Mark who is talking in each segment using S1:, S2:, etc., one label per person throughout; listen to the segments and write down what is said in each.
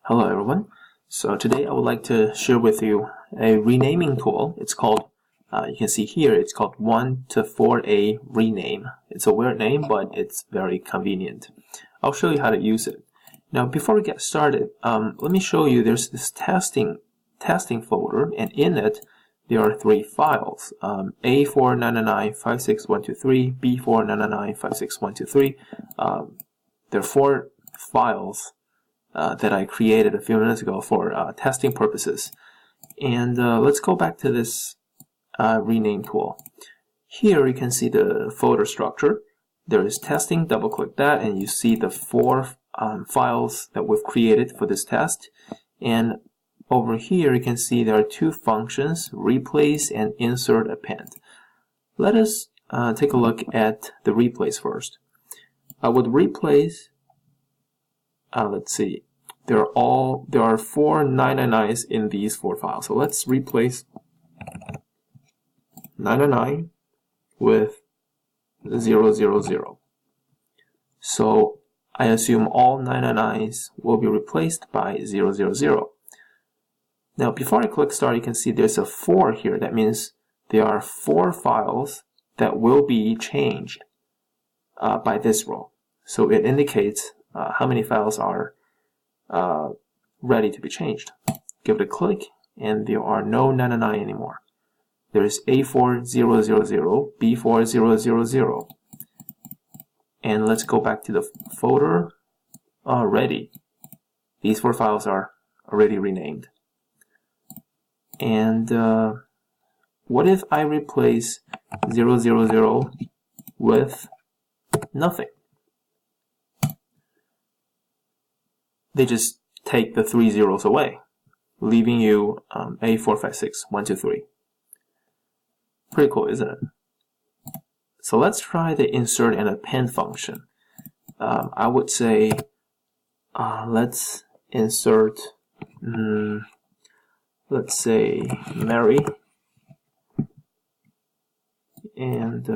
S1: Hello everyone. So today I would like to share with you a renaming tool. It's called, you can see here, it's called 1to4a rename. It's a weird name, but it's very convenient. I'll show you how to use it. Now before we get started, let me show you there's this testing folder, and in it there are three files, A for 999.56123, B for 999.56123. There are four files that I created a few minutes ago for testing purposes. And let's go back to this rename tool. Here you can see the folder structure. There is testing, double click that, and you see the four files that we've created for this test. And over here you can see there are two functions, replace and insert append. Let us take a look at the replace first. With replace, let's see, there are four 999s in these four files. So let's replace 999 with 000. So I assume all 999s will be replaced by 000. Now before I click start, you can see there's a 4 here. That means there are four files that will be changed by this row. So it indicates how many files are ready to be changed. Give it a click, and there are no 999 anymore. There is A4000, B4000, and let's go back to the folder. Already, these four files are already renamed. And what if I replace 000 with nothing? They just take the 3 zeros away, leaving you A456123. Pretty cool, isn't it? So let's try the insert and append function. I would say let's insert, let's say Mary, and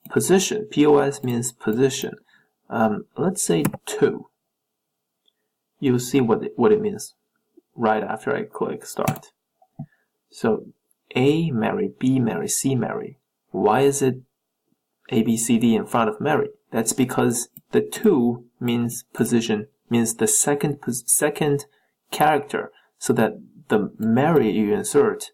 S1: position, POS means position. Let's say 2. You'll see what it means right after I click start. So A Mary, B Mary, C Mary. Why is it A, B, C, D in front of Mary? That's because the 2 means position, means the second character, so that the Mary you insert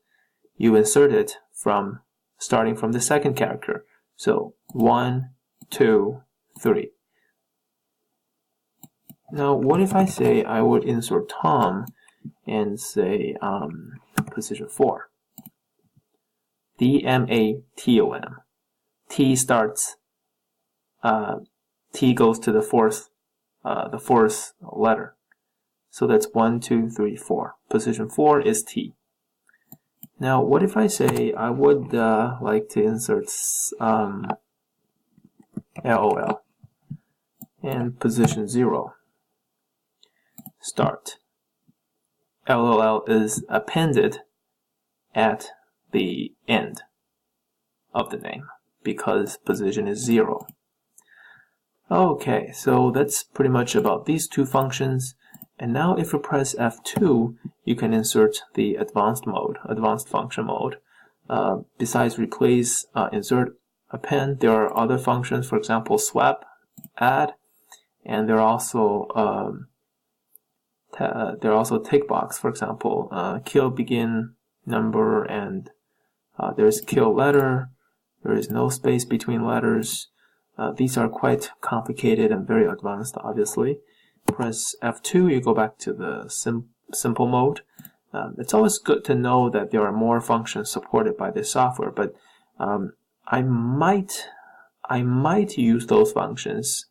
S1: it from starting from the second character. So 1, 2, 3. Now, what if I say I would insert Tom and say position 4? DMATOM. T starts. T goes to the fourth letter. So that's 1, 2, 3, 4. Position 4 is T. Now, what if I say I would like to insert LOL and position 0? Start. LOL is appended at the end of the name because position is 0. Okay, so that's pretty much about these two functions. And now if you press F2, you can insert the advanced function mode. Besides replace, insert, append, there are other functions, for example, swap, add, and there are also tick box, for example, kill begin number, and there's kill letter. There is no space between letters. These are quite complicated and very advanced, obviously. Press F2, you go back to the simple mode. It's always good to know that there are more functions supported by this software, but I might use those functions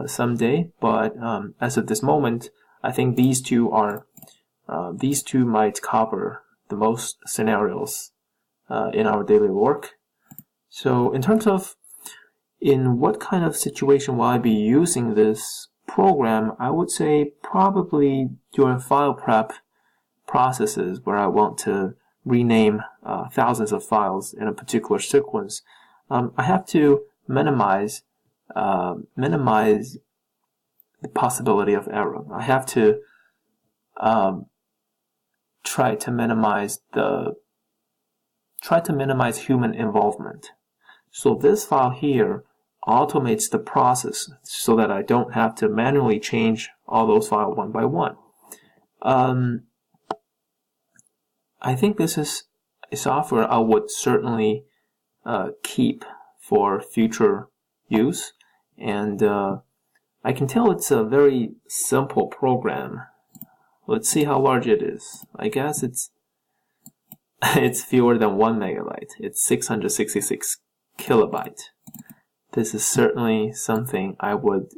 S1: someday. But as of this moment, I think these two might cover the most scenarios in our daily work. So in terms of in what kind of situation will I be using this program, I would say probably during file prep processes where I want to rename thousands of files in a particular sequence. I have to minimize the possibility of error. I have to try to minimize human involvement. So this file here automates the process so that I don't have to manually change all those files one by one. I think this is a software I would certainly keep for future use, and I can tell it's a very simple program. Let's see how large it is. I guess it's fewer than 1 megabyte. It's 666 kilobyte. This is certainly something I would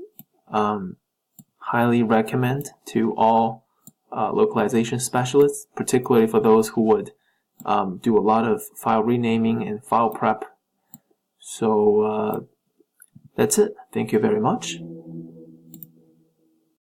S1: highly recommend to all localization specialists, particularly for those who would do a lot of file renaming and file prep. So that's it. Thank you very much.